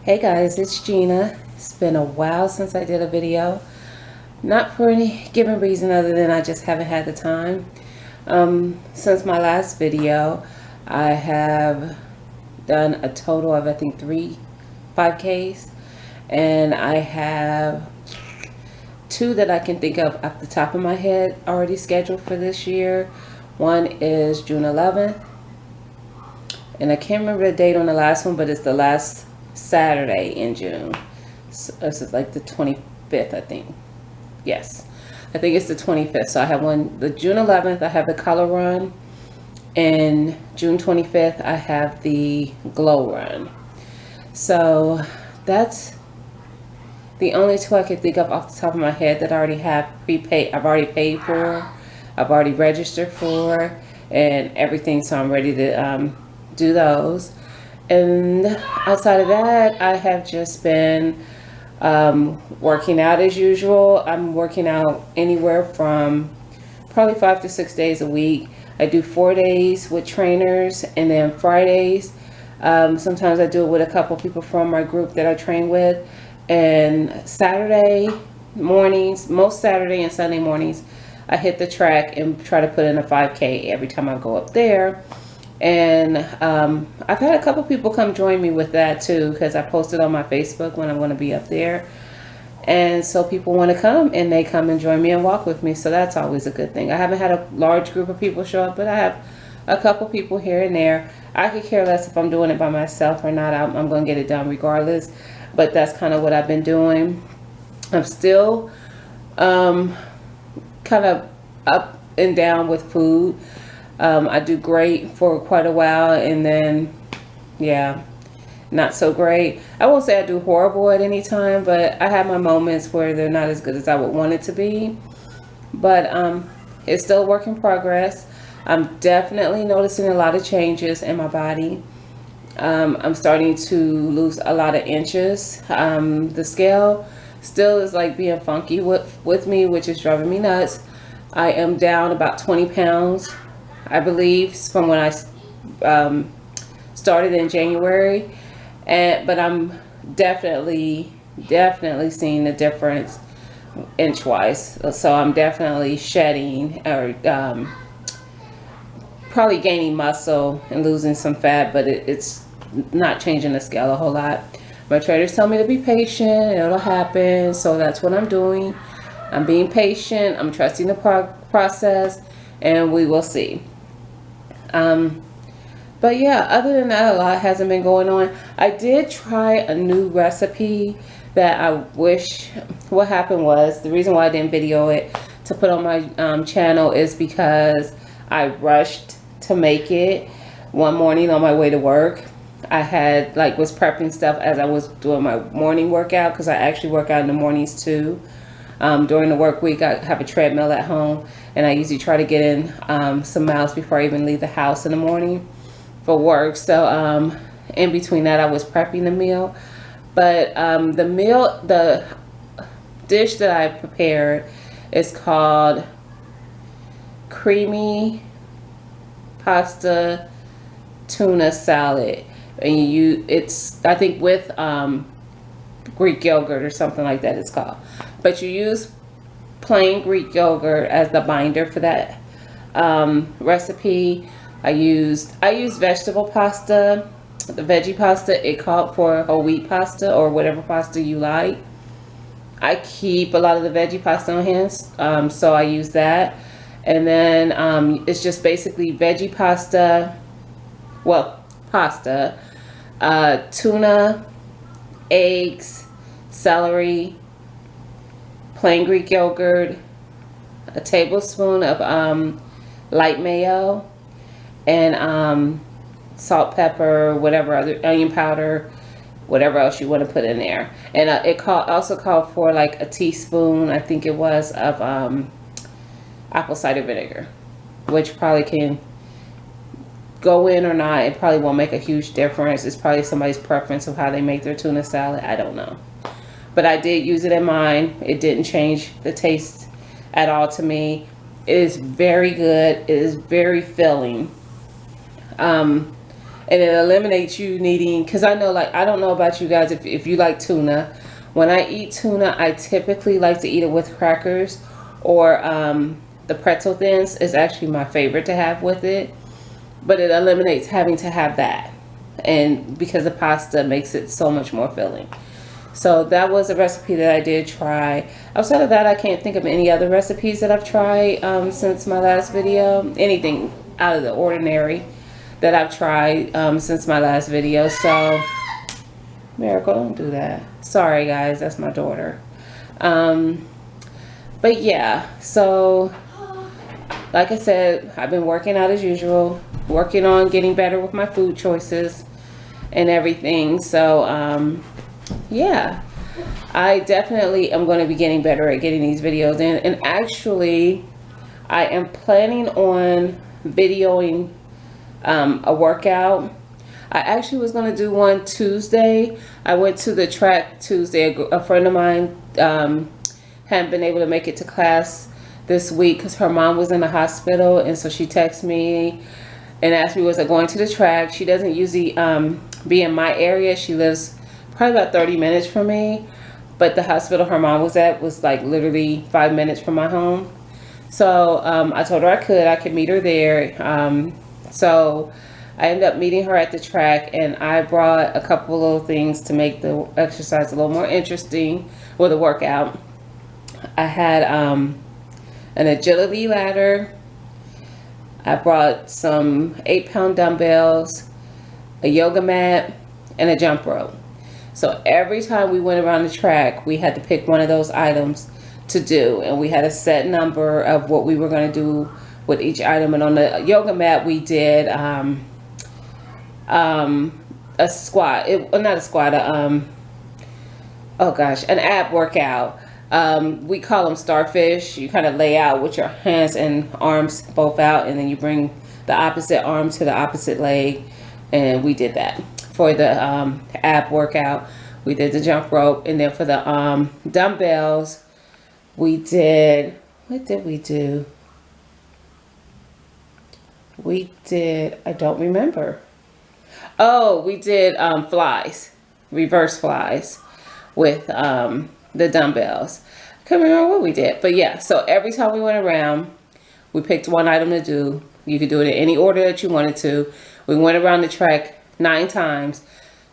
Hey guys, it's Gina. It's been a while since I did a video. Not for any given reason other than I just haven't had the time. Since my last video, I have done a total of I think 3 5Ks, and I have 2 that I can think of off the top of my head already scheduled for this year. One is June 11th, and I can't remember the date on the last one, but it's the last Saturday in June. So it's like the 25th, I think. Yes, I think it's the 25th. So I have one, the June 11th, I have the color run, and June 25th, I have the glow run. So that's the only 2 I could think of off the top of my head that I already have prepaid. I've already paid for, I've already registered for, and everything. So I'm ready to do those. And outside of that, I have just been working out as usual. I'm working out anywhere from probably 5 to 6 days a week. I do 4 days with trainers, and then Fridays, sometimes I do it with a couple people from my group that I train with. And Saturday mornings, most Saturday and Sunday mornings, I hit the track and try to put in a 5K every time I go up there. And I've had a couple people come join me with that too, because I posted on my Facebook when I'm going to be up there. And so people want to come, and they come and join me and walk with me. So that's always a good thing. I haven't had a large group of people show up, but I have a couple people here and there. I could care less if I'm doing it by myself or not. I'm going to get it done regardless. But that's kind of what I've been doing. I'm still kind of up and down with food. I do great for quite a while, and then, yeah, not so great. I won't say I do horrible at any time, but I have my moments where they're not as good as I would want it to be. But it's still a work in progress. I'm definitely noticing a lot of changes in my body. I'm starting to lose a lot of inches. The scale still is like being funky with me, which is driving me nuts. I am down about 20 pounds. I believe, from when I started in January, but I'm definitely seeing the difference inch-wise. So I'm definitely shedding or probably gaining muscle and losing some fat, but it's not changing the scale a whole lot. My trainers tell me to be patient and it'll happen, so that's what I'm doing. I'm being patient. I'm trusting the process, and we will see. But yeah, other than that, a lot hasn't been going on. I did try a new recipe that I wish, what happened was, the reason why I didn't video it to put on my channel is because I rushed to make it one morning on my way to work. I had was prepping stuff as I was doing my morning workout, because I actually work out in the mornings too. During the work week, I have a treadmill at home, and I usually try to get in some miles before I even leave the house in the morning for work. So in between that, I was prepping the meal. But the dish that I prepared is called creamy pasta tuna salad, and it's I think with Greek yogurt or something like that it's called. But you use plain Greek yogurt as the binder for that recipe. I used vegetable pasta, the veggie pasta. It called for whole wheat pasta or whatever pasta you like. I keep a lot of the veggie pasta on hand, so I use that. And then it's just basically veggie pasta, pasta, tuna, eggs, celery, plain Greek yogurt, a tablespoon of light mayo, and salt, pepper, whatever other, onion powder, whatever else you want to put in there. And it also called for like a teaspoon, I think it was, of apple cider vinegar, which probably can go in or not. It probably won't make a huge difference. It's probably somebody's preference of how they make their tuna salad. I don't know. But I did use it in mine. It didn't change the taste at all to me. It is very good. It is very filling. And it eliminates you needing, because I know, like, I don't know about you guys if you like tuna. When I eat tuna, I typically like to eat it with crackers, or the pretzel thins is actually my favorite to have with it. But it eliminates having to have that, and because the pasta makes it so much more filling. So that was a recipe that I did try. Outside of that, I can't think of any other recipes that I've tried since my last video. Anything out of the ordinary that I've tried since my last video. So, Miracle, don't do that. Sorry, guys, that's my daughter. But yeah, so like I said, I've been working out as usual, working on getting better with my food choices and everything. So, yeah, I definitely am going to be getting better at getting these videos in. And actually, I am planning on videoing a workout. I actually was going to do one Tuesday. I went to the track Tuesday. A friend of mine hadn't been able to make it to class this week because her mom was in the hospital, and so she texted me and asked me, was I going to the track? She doesn't usually be in my area. She lives probably about 30 minutes from me, but the hospital her mom was at was like literally 5 minutes from my home. So I told her I could meet her there. So I ended up meeting her at the track, and I brought a couple of little things to make the exercise a little more interesting with the workout. I had an agility ladder. I brought some 8-pound dumbbells, a yoga mat, and a jump rope. So every time we went around the track, we had to pick one of those items to do, and we had a set number of what we were going to do with each item. And on the yoga mat, we did a squat. Not a squat. Oh gosh, an ab workout. We call them starfish. You kind of lay out with your hands and arms both out, and then you bring the opposite arm to the opposite leg, and we did that for the ab workout. We did the jump rope, and then for the dumbbells, we did, what did we do? We did, I don't remember. Oh, we did flies, reverse flies with the dumbbells. I can't remember what we did, but yeah, so every time we went around, we picked one item to do. You could do it in any order that you wanted to. We went around the track 9 times.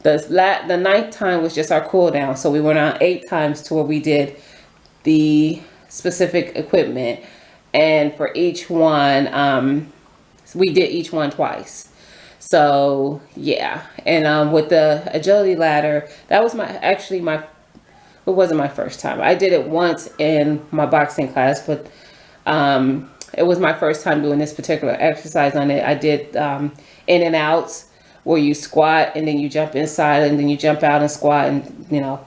The 9th time was just our cool down. So we went on 8 times to where we did the specific equipment. And for each one, we did each one twice. So yeah. And with the agility ladder, that was it wasn't my first time. I did it once in my boxing class, but it was my first time doing this particular exercise on it. I did in and outs, where you squat and then you jump inside and then you jump out and squat, and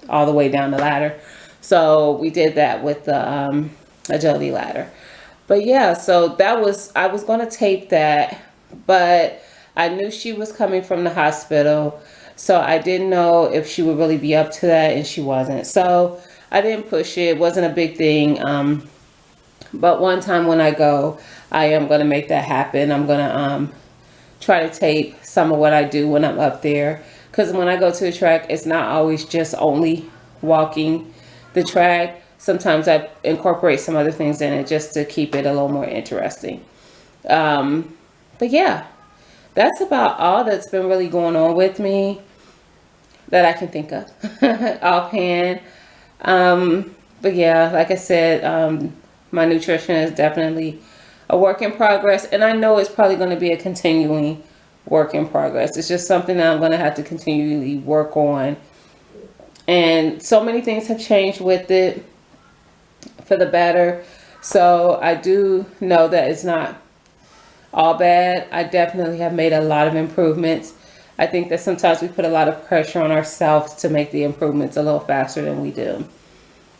all the way down the ladder. So we did that with the agility ladder. But yeah, so I was going to tape that, but I knew she was coming from the hospital, so I didn't know if she would really be up to that, and she wasn't. So I didn't push it. It wasn't a big thing. But one time when I go, I am going to make that happen. I'm going to try to tape some of what I do when I'm up there, because when I go to the track, it's not always just only walking the track. Sometimes I incorporate some other things in it just to keep it a little more interesting. But yeah, that's about all that's been really going on with me that I can think of offhand. But yeah, like I said, my nutrition is definitely a work in progress, and I know it's probably going to be a continuing work in progress. It's just something that I'm going to have to continually work on. And so many things have changed with it for the better. So I do know that it's not all bad. I definitely have made a lot of improvements. I think that sometimes we put a lot of pressure on ourselves to make the improvements a little faster than we do.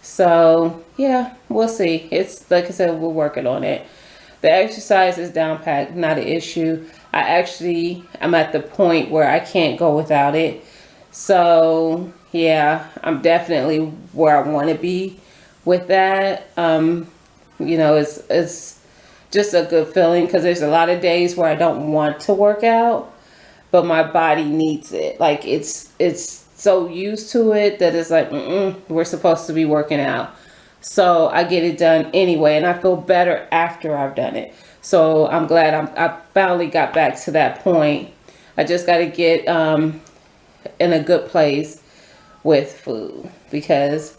So yeah, we'll see. It's like I said, we're working on it. The exercise is down packed, not an issue. I'm at the point where I can't go without it. So yeah, I'm definitely where I want to be with that. It's just a good feeling, because there's a lot of days where I don't want to work out. but my body needs it. Like it's so used to it that it's like, we're supposed to be working out. So I get it done anyway, and I feel better after I've done it. So I'm glad I finally got back to that point. I just got to get in a good place with food, because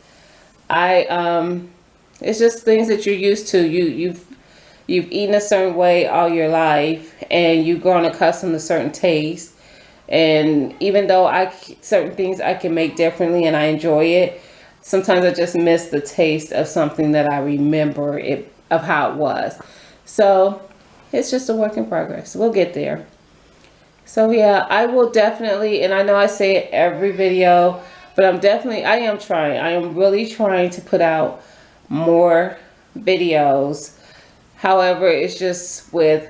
it's just things that you're used to. You've eaten a certain way all your life, and you've grown accustomed to certain tastes. And even though certain things I can make differently and I enjoy it, sometimes I just miss the taste of something that I remember of how it was. So it's just a work in progress. We'll get there. So yeah, I will definitely, and I know I say it every video, but I am trying. I am really trying to put out more videos. However, it's just with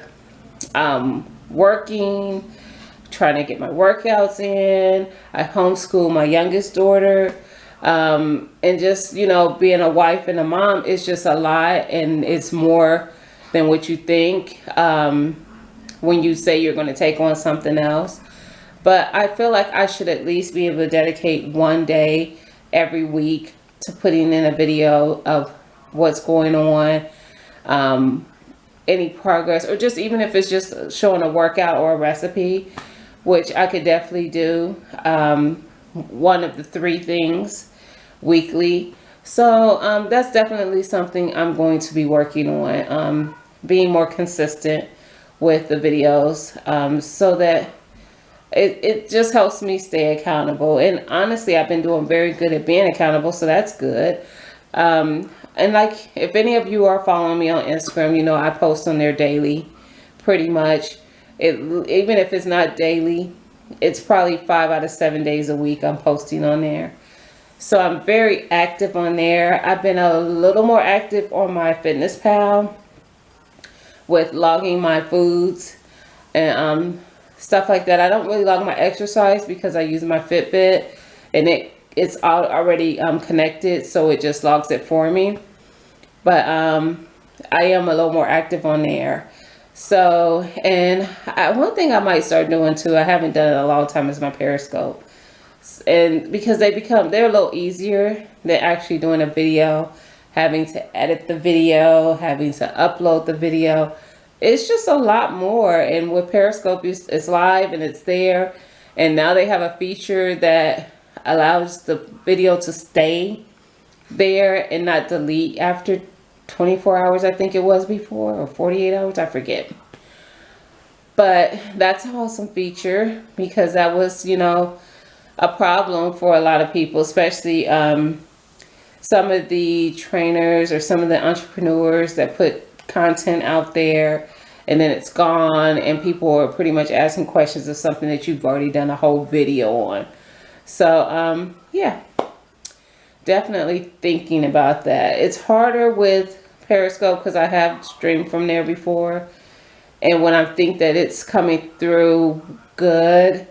working, trying to get my workouts in. I homeschool my youngest daughter. And just, being a wife and a mom is just a lot, and it's more than what you think when you say you're going to take on something else. But I feel like I should at least be able to dedicate one day every week to putting in a video of what's going on, any progress, or just even if it's just showing a workout or a recipe, which I could definitely do, one of the 3 things weekly. So that's definitely something I'm going to be working on, being more consistent with the videos, so that it just helps me stay accountable. And honestly, I've been doing very good at being accountable, so that's good. And like, if any of you are following me on Instagram, I post on there daily, pretty much. Even if it's not daily, it's probably 5 out of 7 days a week I'm posting on there. So I'm very active on there. I've been a little more active on Myfitnesspal with logging my foods and stuff like that. I don't really log my exercise because I use my Fitbit, and it's already connected, so it just logs it for me. But I am a little more active on there. So, and one thing I might start doing too, I haven't done it in a long time, is my Periscope. And because they're a little easier than actually doing a video, having to edit the video, having to upload the video. It's just a lot more. And with Periscope, it's live and it's there. And now they have a feature that allows the video to stay there and not delete after 24 hours, I think it was before, or 48 hours, I forget. But that's an awesome feature, because that was, a problem for a lot of people, especially some of the trainers or some of the entrepreneurs that put content out there and then it's gone, and people are pretty much asking questions of something that you've already done a whole video on. So yeah, definitely thinking about that. It's harder with Periscope because I have streamed from there before, and when I think that it's coming through good,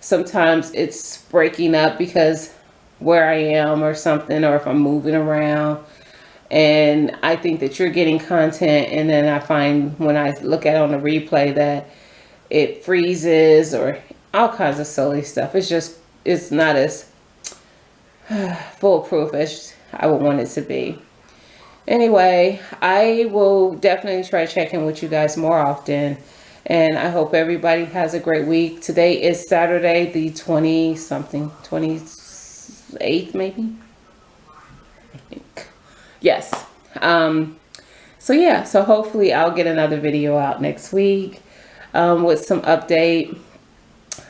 sometimes it's breaking up because where I am or something, or if I'm moving around, and I think that you're getting content, and then I find when I look at it on the replay that it freezes or all kinds of silly stuff. It's not as foolproof as I would want it to be. Anyway, I will definitely try to check in with you guys more often, and I hope everybody has a great week. Today is Saturday, the 28th maybe, I think. Yes. So yeah, so hopefully I'll get another video out next week with some update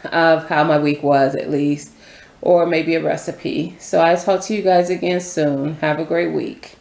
of how my week was, at least, or maybe a recipe. So I'll talk to you guys again soon. Have a great week.